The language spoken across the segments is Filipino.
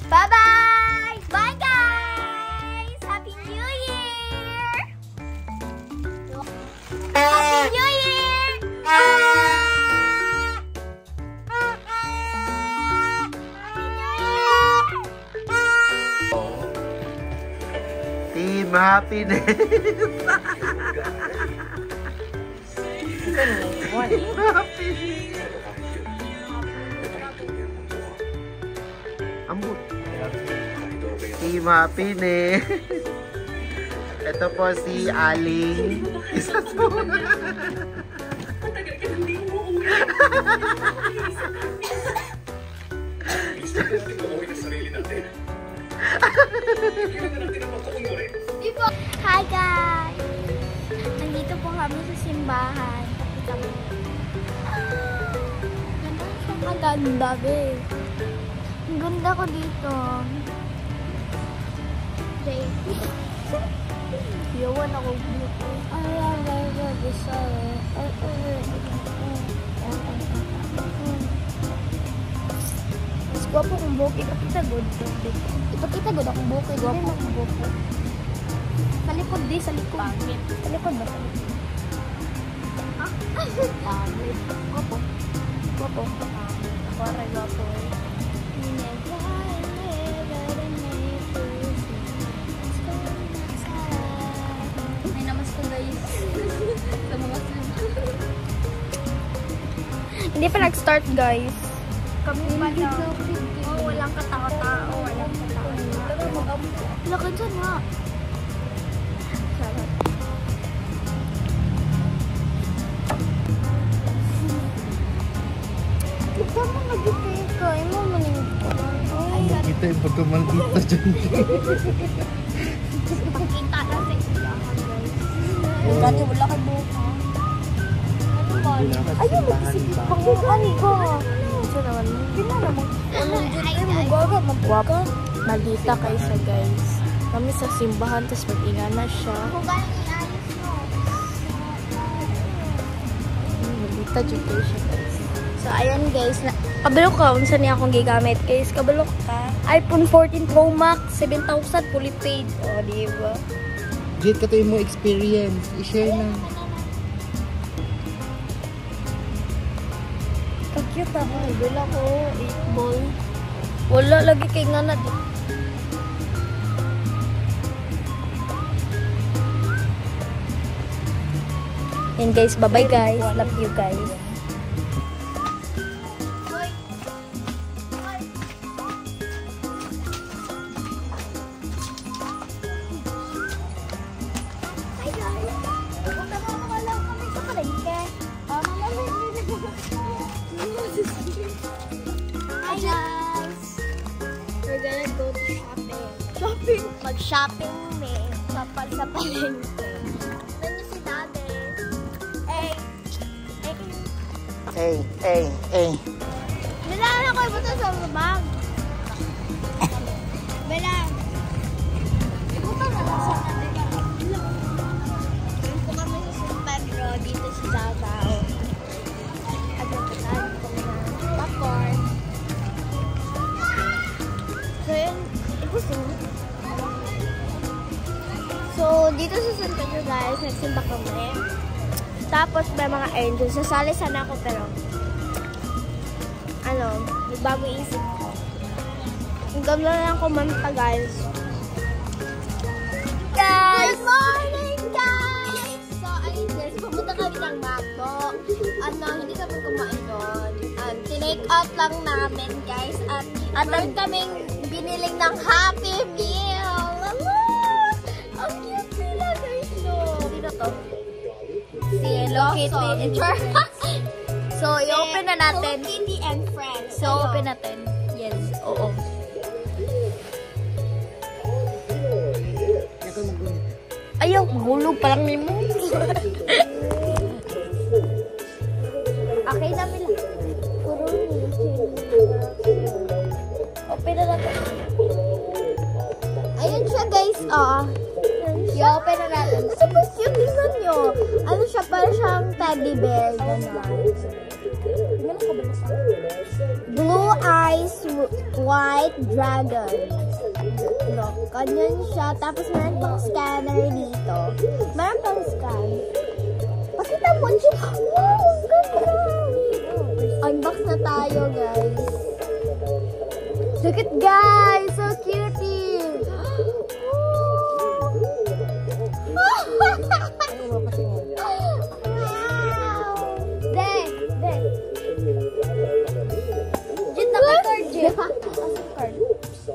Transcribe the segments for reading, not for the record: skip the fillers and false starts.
Bye-bye! Bye, guys! Happy New Year! Happy New Year! Team Happiness! Ambot. Team Happiness. Ito po si Aling. Isa to. Hi, guys! Nandito po kami sa simbahan. Pakita mo. Ang ganda, be. Ang ganda ko dito. Yawan ako dito. Mas gwapo kong buhok. Ipakita good. Ipakita good akong buhok. Gwapo akong buhok. Sa likod di, sa likod. Pangit. Sa likod ba? Sa likod. Ah? Pangit. Gwapo. Gwapo. Ako rin gwapo. May namas ko guys. Sa mga hindi pa nag-start guys. Kami pa lang. Oh, walang katao-tao. Walang katao. Lakad dyan nga. Ito mo nag-ipay ka. Imo mo nang-ipay. Kita yung pagkamaldita dyan. Pakita lang sa isyahan guys. Dati wala ka buka. Ano ba? Ayun, mag-isipit pang bukan ko. Ito naman. Pina naman. Magwapa. Maldita kayo sa guys. Kami sa simbahan, tapos mag-inga na siya. Maldita dyan siya guys. So, ayan guys. Kabalo ka. Unsa niya akong gigamit guys. Kabalo ka. iPhone 14 Pro Max. 7,000 fully paid. O, diba? Jit, katoy mo experience. I-share na. Cute ako. Wala ko 8 ball. Wala lagi kay nga na. And guys, bye-bye guys. Love you guys. Hi guys! We're gonna go to shopping. mag-shopping me sa palengke. Nandiyo si Daddy. Bilang ako ibuto sa bag. Bilang. Ibuto na lang sa kanila. Ibuto kami sa San Pedro dito sa Davao. Agad-agad ko na popcorn. So yun, ibuto. So dito sa San Pedro guys, nagsimba kami. Tapos may mga angels. Sasali sana ako pero nagbago isip ko. Hanggang na lang kumanta, guys. Good morning, guys! So, ayun guys, pumunta kami ng McDo. Hindi kami kumain doon. Tinake out lang namin, guys. At meron kaming biniling ng Happy Meal. Ang cute nila, guys, no? Sino to? Si Hello Kitty. So, i-open na natin. Hello Kitty and Friends. So, open natin. Yes, oo. Ayaw, hulog pa lang ni mo. Okay na pila. Puro open na natin. Ayun siya guys, i-open na natin. Super cute, tingnan nyo. Ano siya, parang siyang teddy bear. Blue eyes, white dragon. Look, ganyan siya. Tapos meron pang scanner dito. Meron pang scan. Pakita mo siya. Wow, ganda. Unbox na tayo, guys. Look at guys, so cutie.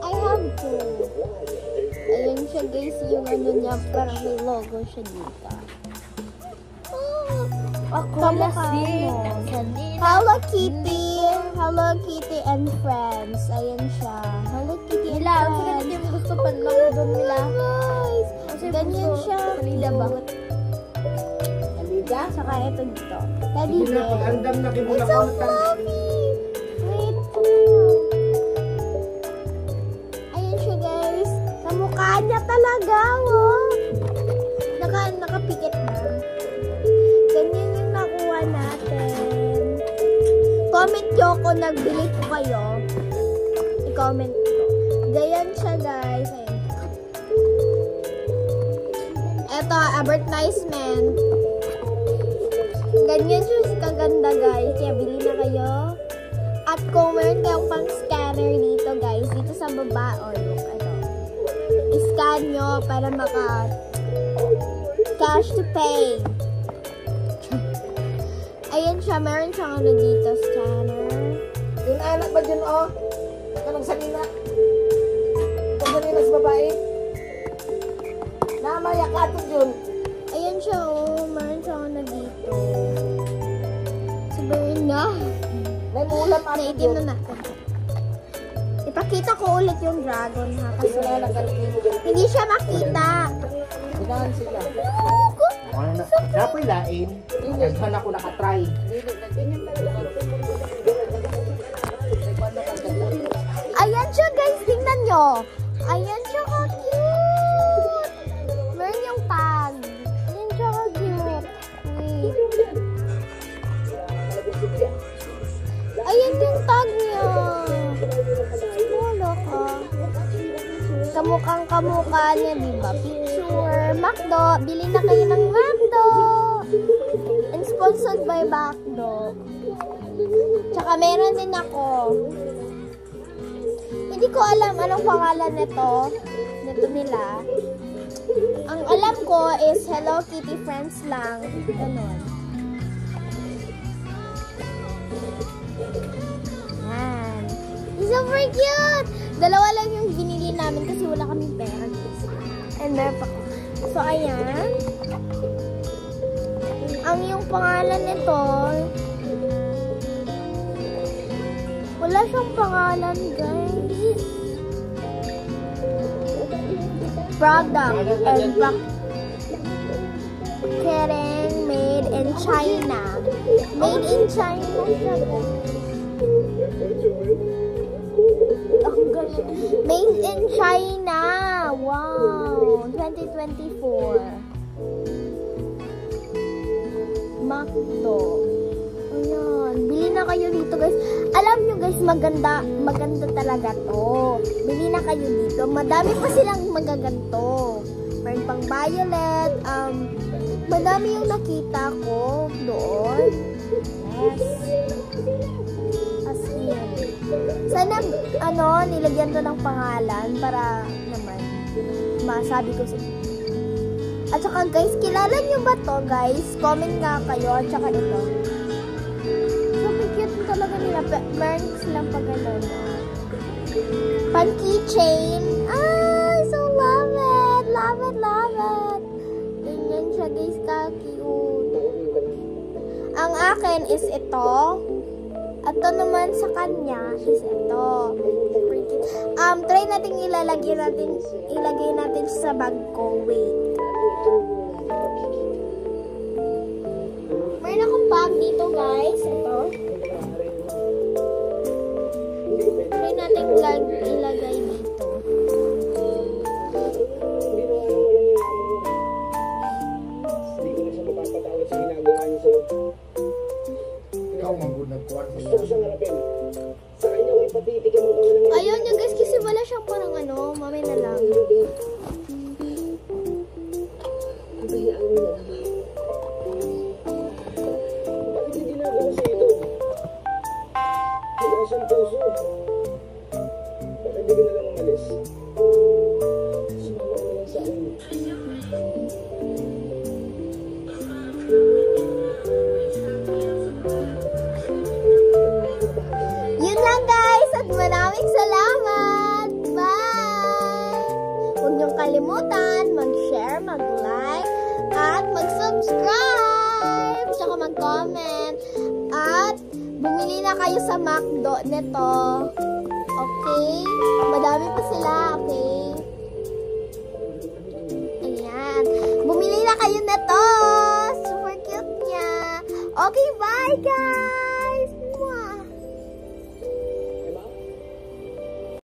I have to. Ayan siya guys, yung ano niya, parang may logo siya dito. Ako Hello Kitty. Hello Kitty and Friends. Ayan siya. Hello Kitty and Friends. Sila, yung gusto pa lang doon nila. Guys, ganyan siya. Kalida ba? Kalida? Saka ito dito. Kalida. It's so fluffy. Wait po. Kamukha niya talaga, oh. Nakapikit na. Ganyan yung nakuha natin. Comment nyo kung nagbili ko kayo. I-comment ko. Ganyan siya, guys. Ito, advertisement. Ganyan siya kaganda, guys. Kaya bili na kayo. At kung meron kayong pang scanner dito, guys, dito sa baba, or look, i-scan nyo para maka cash to pay. Ayan siya, meron siyang ano dito, scanner. Yung anak ba dyan, oh? Kanang salina? Itong salina sa babae? Namaya ka ito dyan. Ayan siya, oh. Meron siyang ano dito. Sabihin na. May mulam ako dyan. Naitim na natin. Ipakita ko ulit yung dragon, ha? Kasi hindi siya makita. Sinahan sila. Dapoy lain. Naghan ako nakatry. Ayan siya, guys. Tingnan nyo. Ayan siya, ka-cute. Meron yung tag. Ayan siya, ka-cute. Wait. Ayan yung tag niya. Wala ka. Kamukhang-kamukha niya, diba? Picture. McDo. Bili na kayo ng McDo. And sponsored by McDo. Tsaka meron din ako. Hindi ko alam anong pangalan nito. Nito nila. Ang alam ko is Hello Kitty Friends lang. Ganon. Yan. Super cute! Dalawa lang yung binili namin kasi wala kaming pera. And meron pa ko. So, ayan. Ang yung pangalan nito, wala siyang pangalan, guys. product and packaging made in China. Made in China siya. Made in China. Wow. 2024. McDo. Ayan. Bili na kayo dito, guys. Alam nyo, guys, maganda talaga to. Bili na kayo dito. Madami pa silang magaganto. Meron pang violet. Madami yung nakita ko doon. Yes. As in. Sana, nilagyan to ng pangalan para naman masabi ko sa At saka guys, kilala nyo ba to guys? Comment nga kayo. At saka ito. So cute talaga nila. Meron silang pag gano'n. Pan keychain. Ah, so love it. Love it, love it. Ganyan siya guys, ka-cute. Ang akin is ito. At ito naman sa kanya is ito. Try natin ilagay natin sa bag ko. Wait. Mayroon akong bag dito guys. Ito. Try natin ilagay dito. Ikaw manggod nagkuhan sa Ayaw niya guys kasi wala siyang parang mamay na lang. Bakit hindi ginagawa sa ito? Wala siyang puso. Bakit hindi ka na lang umalis? Sumama ka na lang sa akin. Yun lang guys at maraming salamat. Bye! Huwag niyong kalimutan mag-share, mag-like, at mag-subscribe, tsaka mag-comment, at bumili na kayo sa McDo nito. Okay?